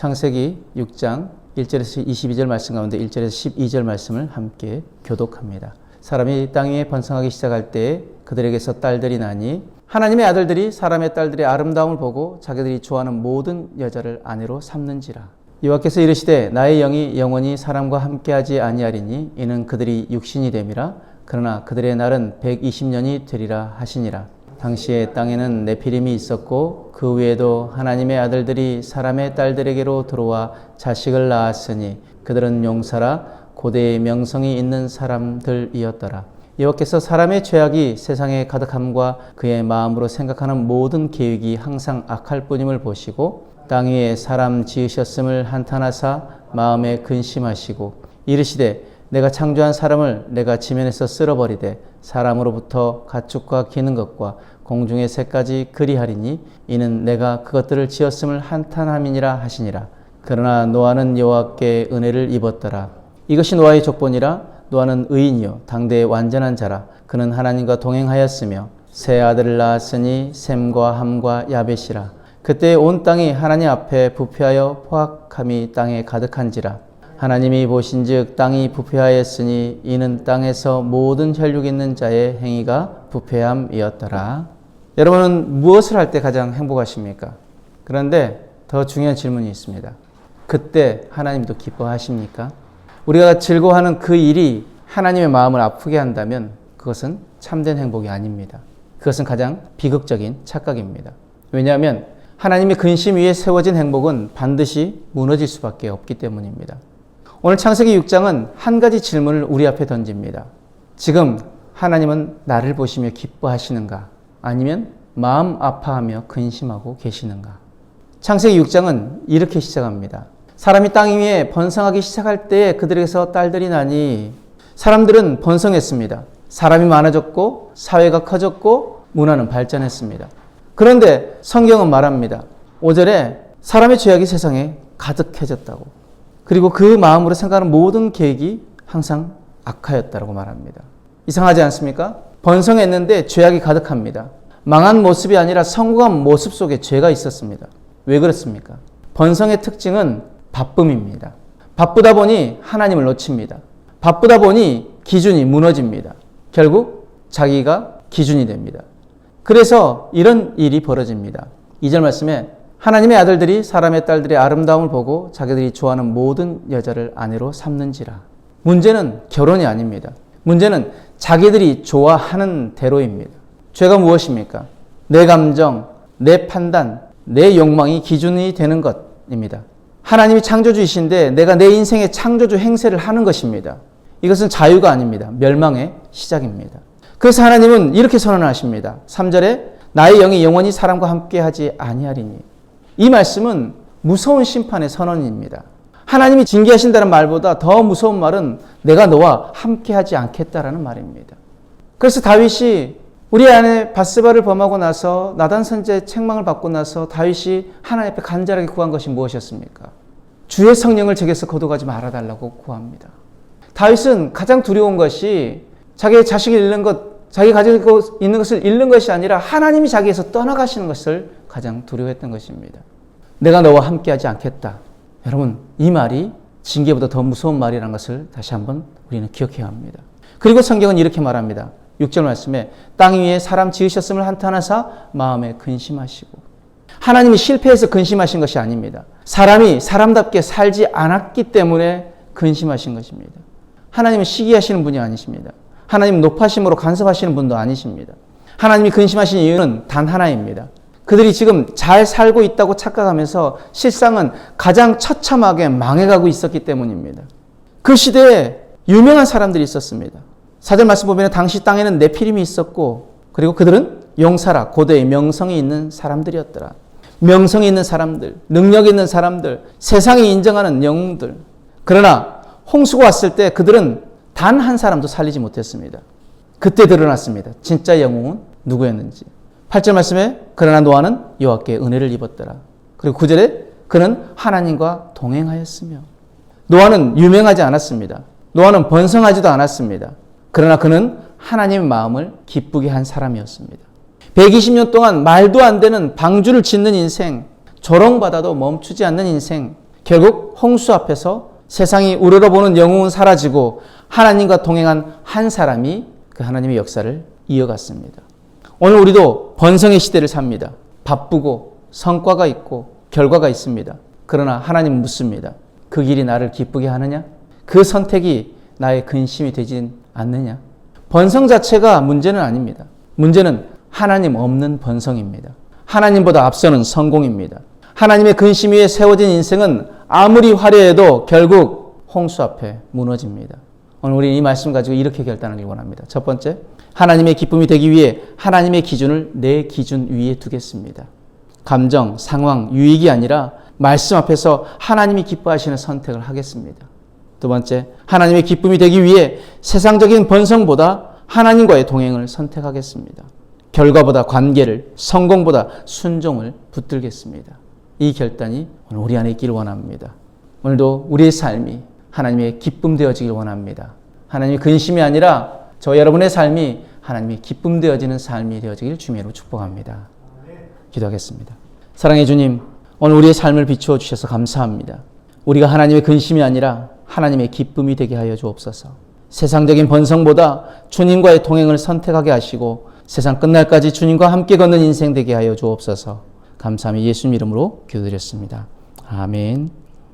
창세기 6장 1절에서 22절 말씀 가운데 1절에서 12절 말씀을 함께 교독합니다. 사람이 땅 위에 번성하기 시작할 때에 그들에게서 딸들이 나니 하나님의 아들들이 사람의 딸들의 아름다움을 보고 자기들이 좋아하는 모든 여자를 아내로 삼는지라. 여호와께서 이르시되 나의 영이 영원히 사람과 함께하지 아니하리니 이는 그들이 육신이 됨이라. 그러나 그들의 날은 120년이 되리라 하시니라. 당시에 땅에는 네피림이 있었고 그 외에도 하나님의 아들들이 사람의 딸들에게로 들어와 자식을 낳았으니 그들은 용사라 고대의 명성이 있는 사람들이었더라. 여호와께서 사람의 죄악이 세상에 가득함과 그의 마음으로 생각하는 모든 계획이 항상 악할 뿐임을 보시고 땅 위에 사람 지으셨음을 한탄하사 마음에 근심하시고 이르시되 내가 창조한 사람을 내가 지면에서 쓸어버리되 사람으로부터 가축과 기는 것과 공중의 새까지 그리하리니 이는 내가 그것들을 지었음을 한탄함이니라 하시니라. 그러나 노아는 여호와께 은혜를 입었더라. 이것이 노아의 족본이라. 노아는 의인이요 당대의 완전한 자라. 그는 하나님과 동행하였으며 세 아들을 낳았으니 셈과 함과 야벳이라. 그때 온 땅이 하나님 앞에 부패하여 포악함이 땅에 가득한지라. 하나님이 보신즉 땅이 부패하였으니 이는 땅에서 모든 혈육 있는 자의 행위가 부패함이었더라. 여러분은 무엇을 할 때 가장 행복하십니까? 그런데 더 중요한 질문이 있습니다. 그때 하나님도 기뻐하십니까? 우리가 즐거워하는 그 일이 하나님의 마음을 아프게 한다면 그것은 참된 행복이 아닙니다. 그것은 가장 비극적인 착각입니다. 왜냐하면 하나님의 근심 위에 세워진 행복은 반드시 무너질 수밖에 없기 때문입니다. 오늘 창세기 6장은 한 가지 질문을 우리 앞에 던집니다. 지금 하나님은 나를 보시며 기뻐하시는가? 아니면 마음 아파하며 근심하고 계시는가? 창세기 6장은 이렇게 시작합니다. 사람이 땅 위에 번성하기 시작할 때에 그들에게서 딸들이 나니 사람들은 번성했습니다. 사람이 많아졌고 사회가 커졌고 문화는 발전했습니다. 그런데 성경은 말합니다. 5절에 사람의 죄악이 세상에 가득해졌다고. 그리고 그 마음으로 생각하는 모든 계획이 항상 악하였다고 말합니다. 이상하지 않습니까? 번성했는데 죄악이 가득합니다. 망한 모습이 아니라 성공한 모습 속에 죄가 있었습니다. 왜 그렇습니까? 번성의 특징은 바쁨입니다. 바쁘다 보니 하나님을 놓칩니다. 바쁘다 보니 기준이 무너집니다. 결국 자기가 기준이 됩니다. 그래서 이런 일이 벌어집니다. 2절 말씀에 하나님의 아들들이 사람의 딸들의 아름다움을 보고 자기들이 좋아하는 모든 여자를 아내로 삼는지라. 문제는 결혼이 아닙니다. 문제는 자기들이 좋아하는 대로입니다. 죄가 무엇입니까? 내 감정, 내 판단, 내 욕망이 기준이 되는 것입니다. 하나님이 창조주이신데 내가 내 인생의 창조주 행세를 하는 것입니다. 이것은 자유가 아닙니다. 멸망의 시작입니다. 그래서 하나님은 이렇게 선언하십니다. 3절에 나의 영이 영원히 사람과 함께하지 아니하리니. 이 말씀은 무서운 심판의 선언입니다. 하나님이 징계하신다는 말보다 더 무서운 말은 내가 너와 함께하지 않겠다라는 말입니다. 그래서 다윗이 우리 아내 밧세바를 범하고 나서 나단 선지자의 책망을 받고 나서 다윗이 하나님 앞에 간절하게 구한 것이 무엇이었습니까? 주의 성령을 제게서 거둬가지 말아달라고 구합니다. 다윗은 가장 두려운 것이 자기의 자식을 잃는 것, 자기가 가지고 있는 것을 잃는 것이 아니라 하나님이 자기에서 떠나가시는 것을 가장 두려워했던 것입니다. 내가 너와 함께하지 않겠다. 여러분, 이 말이 징계보다 더 무서운 말이라는 것을 다시 한번 우리는 기억해야 합니다. 그리고 성경은 이렇게 말합니다. 6절 말씀에 땅 위에 사람 지으셨음을 한탄하사 마음에 근심하시고. 하나님이 실패해서 근심하신 것이 아닙니다. 사람이 사람답게 살지 않았기 때문에 근심하신 것입니다. 하나님은 시기하시는 분이 아니십니다. 하나님은 높아심으로 간섭하시는 분도 아니십니다. 하나님이 근심하신 이유는 단 하나입니다. 그들이 지금 잘 살고 있다고 착각하면서 실상은 가장 처참하게 망해가고 있었기 때문입니다. 그 시대에 유명한 사람들이 있었습니다. 4절 말씀 보면 당시 땅에는 네피림이 있었고 그리고 그들은 용사라 고대의 명성이 있는 사람들이었더라. 명성이 있는 사람들, 능력 있는 사람들, 세상이 인정하는 영웅들. 그러나 홍수가 왔을 때 그들은 단 한 사람도 살리지 못했습니다. 그때 드러났습니다. 진짜 영웅은 누구였는지. 8절 말씀에 그러나 노아는 여호와께 은혜를 입었더라. 그리고 9절에 그는 하나님과 동행하였으며. 노아는 유명하지 않았습니다. 노아는 번성하지도 않았습니다. 그러나 그는 하나님의 마음을 기쁘게 한 사람이었습니다. 120년 동안 말도 안 되는 방주를 짓는 인생, 조롱받아도 멈추지 않는 인생, 결국 홍수 앞에서 세상이 우러러보는 영웅은 사라지고 하나님과 동행한 한 사람이 그 하나님의 역사를 이어갔습니다. 오늘 우리도 번성의 시대를 삽니다. 바쁘고 성과가 있고 결과가 있습니다. 그러나 하나님은 묻습니다. 그 길이 나를 기쁘게 하느냐? 그 선택이 나의 근심이 되진 않느냐? 번성 자체가 문제는 아닙니다. 문제는 하나님 없는 번성입니다. 하나님보다 앞서는 성공입니다. 하나님의 근심 위에 세워진 인생은 아무리 화려해도 결국 홍수 앞에 무너집니다. 오늘 우리는 이 말씀 가지고 이렇게 결단하길 원합니다. 첫 번째, 하나님의 기쁨이 되기 위해 하나님의 기준을 내 기준 위에 두겠습니다. 감정, 상황, 유익이 아니라 말씀 앞에서 하나님이 기뻐하시는 선택을 하겠습니다. 두 번째, 하나님의 기쁨이 되기 위해 세상적인 번성보다 하나님과의 동행을 선택하겠습니다. 결과보다 관계를, 성공보다 순종을 붙들겠습니다. 이 결단이 오늘 우리 안에 있기를 원합니다. 오늘도 우리의 삶이 하나님의 기쁨 되어지길 원합니다. 하나님의 근심이 아니라 저 여러분의 삶이 하나님의 기쁨 되어지는 삶이 되어지길 주님으로 축복합니다. 기도하겠습니다. 사랑의 주님, 오늘 우리의 삶을 비추어 주셔서 감사합니다. 우리가 하나님의 근심이 아니라 하나님의 기쁨이 되게 하여 주옵소서. 세상적인 번성보다 주님과의 동행을 선택하게 하시고 세상 끝날까지 주님과 함께 걷는 인생 되게 하여 주옵소서. 감사함이 예수님 이름으로 기도드렸습니다. 아멘.